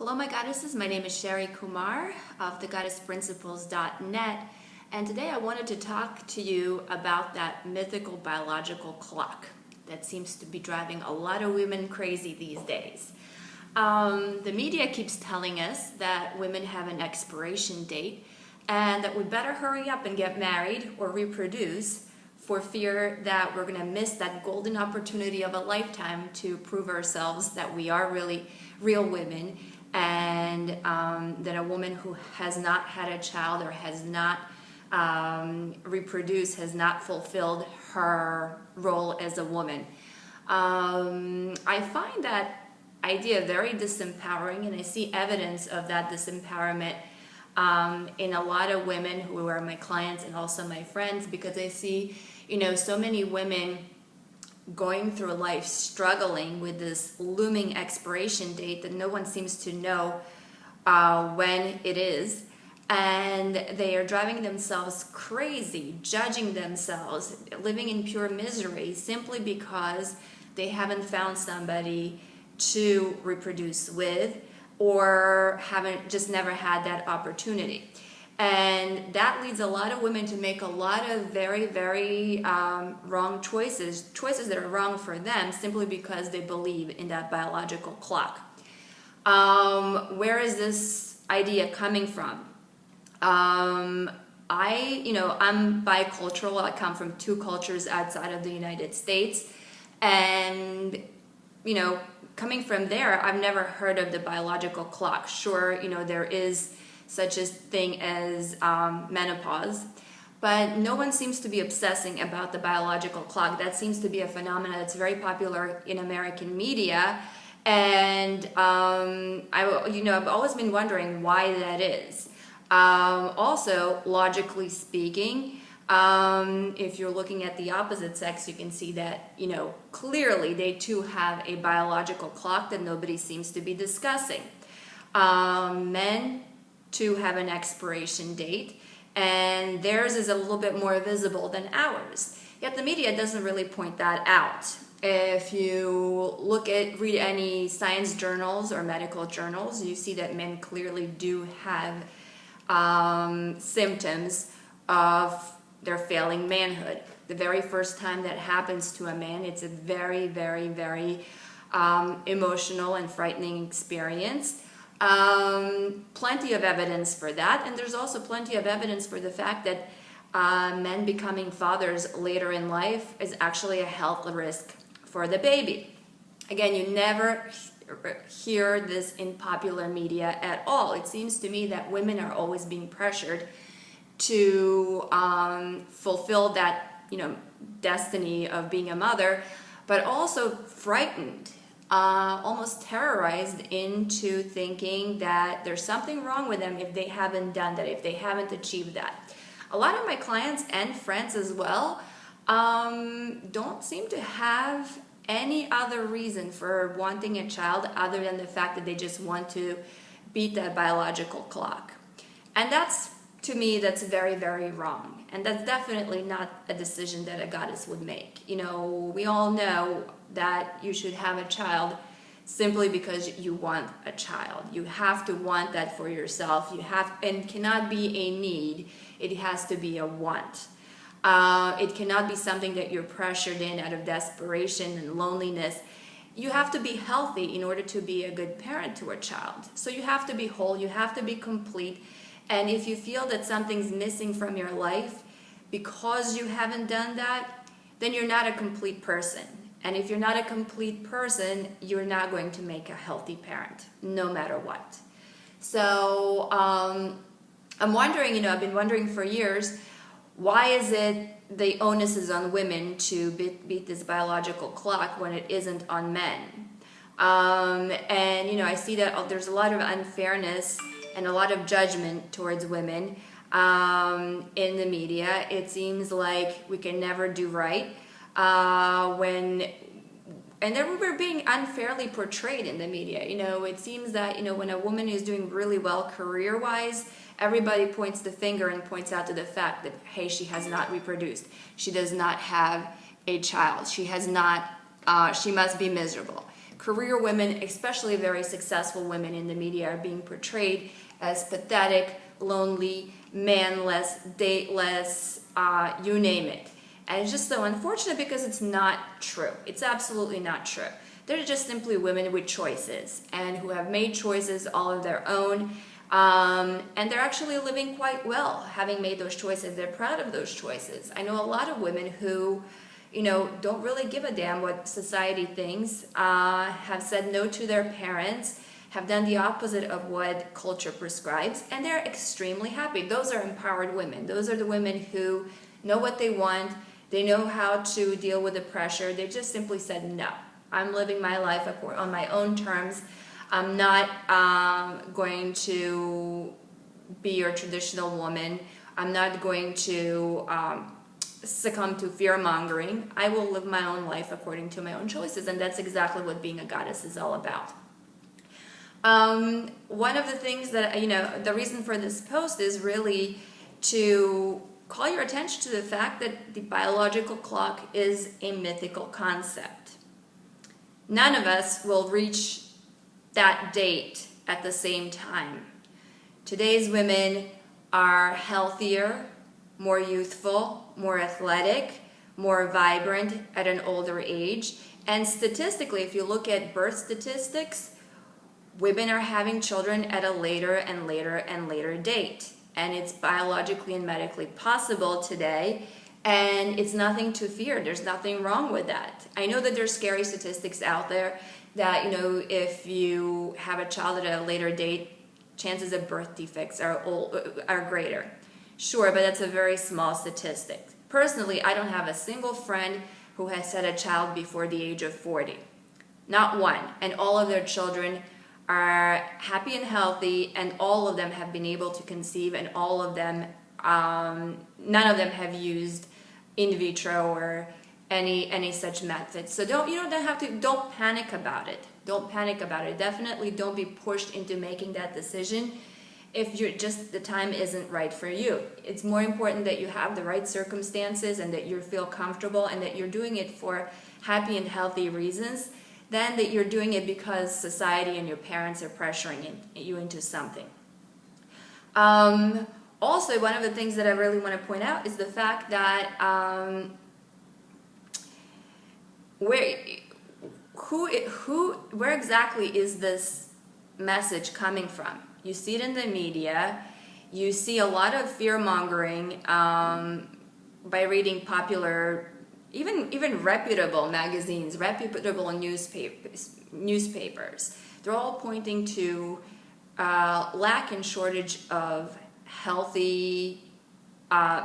Hello my goddesses, my name is Sherry Kumar of thegoddessprinciples.net, and today I wanted to talk to you about that mythical biological clock that seems to be driving a lot of women crazy these days. The media keeps telling us that women have an expiration date and that we better hurry up and get married or reproduce for fear that we're going to miss that golden opportunity of a lifetime to prove ourselves that we are really real women, and that a woman who has not had a child or has not reproduced has not fulfilled her role as a woman. I find that idea very disempowering, and I see evidence of that disempowerment in a lot of women who are my clients and also my friends, because I see, so many women going through life struggling with this looming expiration date that no one seems to know when it is, and they are driving themselves crazy, judging themselves, living in pure misery simply because they haven't found somebody to reproduce with, or just never had that opportunity. And that leads a lot of women to make a lot of very, very wrong choices that are wrong for them simply because they believe in that biological clock. Where is this idea coming from? I'm bicultural. I come from two cultures outside of the United States, and coming from there, I've never heard of the biological clock. Sure, there is such a thing as menopause, but no one seems to be obsessing about the biological clock. That seems to be a phenomenon that's very popular in American media, and I've always been wondering why that is. Also, logically speaking, if you're looking at the opposite sex, you can see that, clearly they too have a biological clock that nobody seems to be discussing. Men too have an expiration date, and theirs is a little bit more visible than ours. Yet the media doesn't really point that out. If you read any science journals or medical journals, you see that men clearly do have symptoms of their failing manhood. The very first time that happens to a man, it's a very, very, very emotional and frightening experience. Plenty of evidence for that, and there's also plenty of evidence for the fact that men becoming fathers later in life is actually a health risk for the baby. Again, you never hear this in popular media at all. It seems to me that women are always being pressured to fulfill that destiny of being a mother, but also frightened, almost terrorized into thinking that there's something wrong with them if they haven't done that, if they haven't achieved that. A lot of my clients and friends as well don't seem to have any other reason for wanting a child other than the fact that they just want to beat that biological clock. And to me, that's very, very wrong. And that's definitely not a decision that a goddess would make. We all know that you should have a child simply because you want a child. You have to want that for yourself. And cannot be a need. It has to be a want. It cannot be something that you're pressured in out of desperation and loneliness. You have to be healthy in order to be a good parent to a child. So you have to be whole. You have to be complete. And if you feel that something's missing from your life because you haven't done that, then you're not a complete person. And if you're not a complete person, you're not going to make a healthy parent, no matter what. So I'm wondering, I've been wondering for years, why is it the onus is on women to beat this biological clock when it isn't on men? And I see that there's a lot of unfairness and a lot of judgment towards women in the media. It seems like we can never do right and then we're being unfairly portrayed in the media. It seems that when a woman is doing really well career-wise, everybody points the finger and points out to the fact that, hey, she has not reproduced, she does not have a child, she must be miserable. career women, especially very successful women in the media, are being portrayed as pathetic, lonely, manless, dateless, you name it. And it's just so unfortunate because it's not true. It's absolutely not true. They're just simply women with choices and who have made choices all of their own. And they're actually living quite well, having made those choices. They're proud of those choices. I know a lot of women who, don't really give a damn what society thinks, have said no to their parents, have done the opposite of what culture prescribes, and they're extremely happy. Those are empowered women. Those are the women who know what they want. They know how to deal with the pressure. They just simply said, no, I'm living my life on my own terms. I'm not going to be your traditional woman. I'm not going to succumb to fear-mongering. I will live my own life according to my own choices, and that's exactly what being a goddess is all about. One of the things that, the reason for this post is really to call your attention to the fact that the biological clock is a mythical concept. None of us will reach that date at the same time. Today's women are healthier, more youthful, more athletic, more vibrant at an older age. And statistically, if you look at birth statistics, women are having children at a later and later and later date. And it's biologically and medically possible today, and it's nothing to fear. There's nothing wrong with that. I know that there's scary statistics out there that, if you have a child at a later date, chances of birth defects are greater. Sure, but that's a very small statistic. Personally, I don't have a single friend who has had a child before the age of 40. Not one. And all of their children are happy and healthy, and all of them have been able to conceive, and all of them, none of them have used in vitro or any such methods. So don't panic about it. Don't panic about it. Definitely don't be pushed into making that decision if the time isn't right for you. It's more important that you have the right circumstances and that you feel comfortable and that you're doing it for happy and healthy reasons than that you're doing it because society and your parents are pressuring you into something. Also, one of the things that I really want to point out is the fact that where exactly is this message coming from? You see it in the media. You see a lot of fear-mongering by reading popular, even reputable magazines, reputable newspapers. They're all pointing to lack and shortage of healthy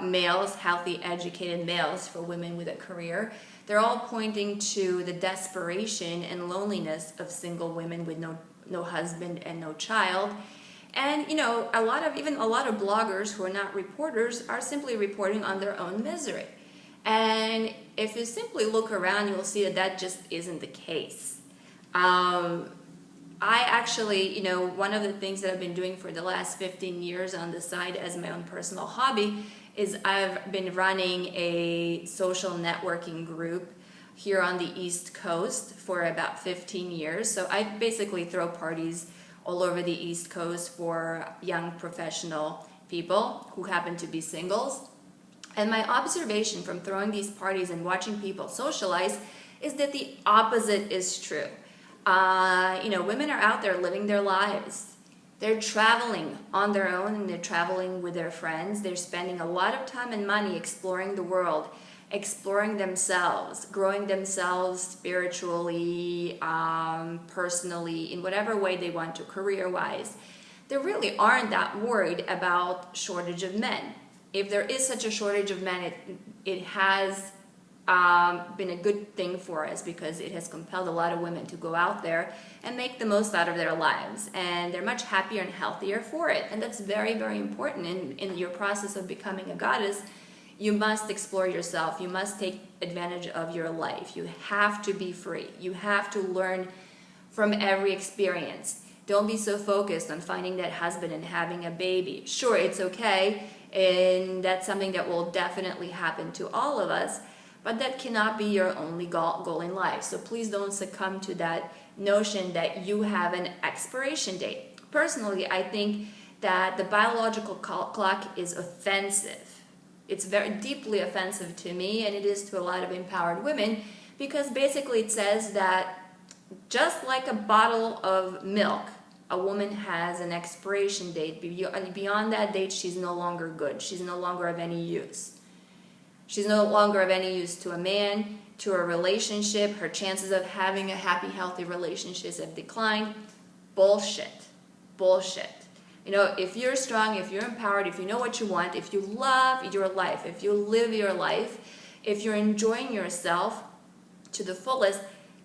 males, healthy educated males for women with a career. They're all pointing to the desperation and loneliness of single women with no husband and no child. And a lot of bloggers who are not reporters are simply reporting on their own misery. And if you simply look around, you'll see that just isn't the case. I actually, one of the things that I've been doing for the last 15 years on the side as my own personal hobby is I've been running a social networking group here on the East Coast for about 15 years. So I basically throw parties all over the East Coast for young professional people who happen to be singles. And my observation from throwing these parties and watching people socialize is that the opposite is true. Women are out there living their lives. They're traveling on their own and they're traveling with their friends. They're spending a lot of time and money exploring the world, exploring themselves, growing themselves spiritually, personally, in whatever way they want to, career-wise. They really aren't that worried about shortage of men. If there is such a shortage of men, it has been a good thing for us because it has compelled a lot of women to go out there and make the most out of their lives. And they're much happier and healthier for it. And that's very, very important in your process of becoming a goddess. You must explore yourself. You must take advantage of your life. You have to be free. You have to learn from every experience. Don't be so focused on finding that husband and having a baby. Sure, it's okay, and that's something that will definitely happen to all of us, but that cannot be your only goal in life. So please don't succumb to that notion that you have an expiration date. Personally, I think that the biological clock is offensive. It's very deeply offensive to me, and it is to a lot of empowered women, because basically it says that just like a bottle of milk, a woman has an expiration date. Beyond that date, she's no longer good. She's no longer of any use. She's no longer of any use to a man, to a relationship. Her chances of having a happy, healthy relationship have declined. Bullshit. Bullshit. You know, if you're strong, if you're empowered, if you know what you want, if you love your life, if you live your life, if you're enjoying yourself to the fullest,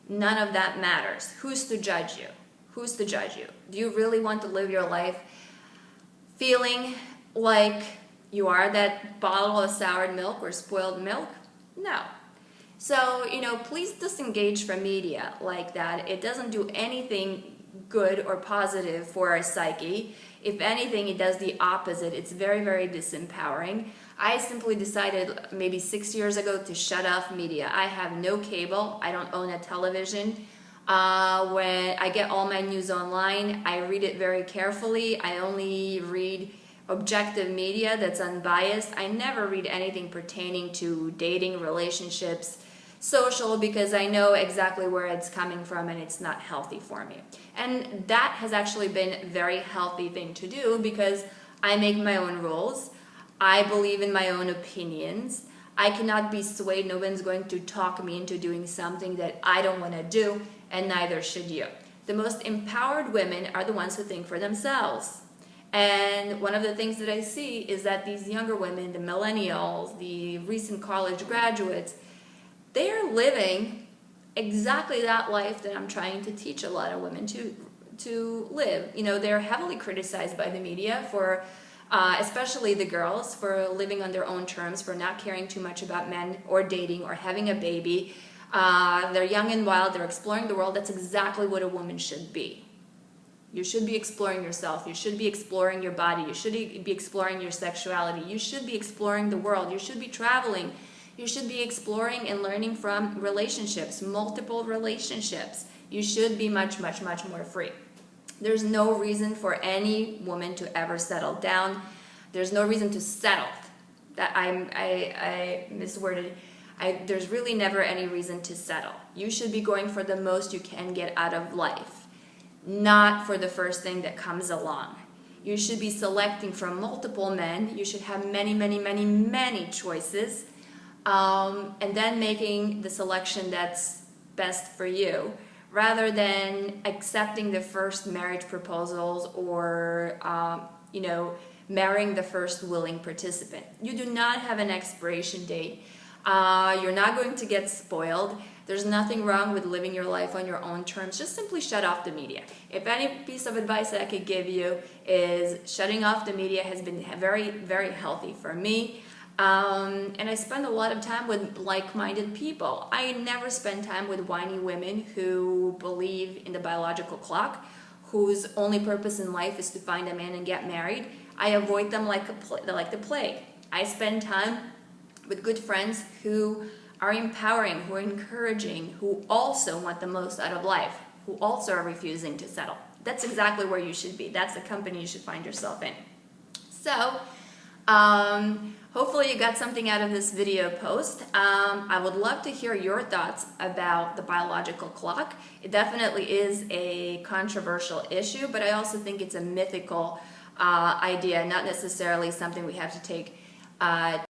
none of that matters. Who's to judge you? Who's to judge you? Do you really want to live your life feeling like you are that bottle of soured milk or spoiled milk? No. So, you know, please disengage from media like that. It doesn't do anything good or positive for our psyche. If anything, it does the opposite. It's very, very disempowering. I simply decided maybe 6 years ago to shut off media. I have no cable. I don't own a television. When I get all my news online, I read it very carefully. I only read objective media that's unbiased. I never read anything pertaining to dating, relationships, social, because I know exactly where it's coming from and it's not healthy for me. And that has actually been a very healthy thing to do, because I make my own rules. I believe in my own opinions. I cannot be swayed. No one's going to talk me into doing something that I don't want to do, and neither should you. The most empowered women are the ones who think for themselves. And one of the things that I see is that these younger women, the millennials, the recent college graduates, they are living exactly that life that I'm trying to teach a lot of women to live. You know, they're heavily criticized by the media for, especially the girls, for living on their own terms, for not caring too much about men or dating or having a baby. They're young and wild. They're exploring the world. That's exactly what a woman should be. You should be exploring yourself. You should be exploring your body. You should be exploring your sexuality. You should be exploring the world. You should be traveling. You should be exploring and learning from relationships, multiple relationships. You should be much, much, much more free. There's no reason for any woman to ever settle down. There's no reason to settle. That I misworded. There's really never any reason to settle. You should be going for the most you can get out of life, not for the first thing that comes along. You should be selecting from multiple men. You should have many, many, many, many choices. And then making the selection that's best for you, rather than accepting the first marriage proposals or, you know, marrying the first willing participant. You do not have an expiration date. You're not going to get spoiled. There's nothing wrong with living your life on your own terms. Just simply shut off the media. If any piece of advice that I could give you is shutting off the media has been very, very healthy for me. And I spend a lot of time with like-minded people. I never spend time with whiny women who believe in the biological clock, whose only purpose in life is to find a man and get married. I avoid them like the plague. I spend time with good friends who are empowering, who are encouraging, who also want the most out of life, who also are refusing to settle. That's exactly where you should be. That's the company you should find yourself in. So, hopefully you got something out of this video post. I would love to hear your thoughts about the biological clock. It definitely is a controversial issue, but I also think it's a mythical idea, not necessarily something we have to take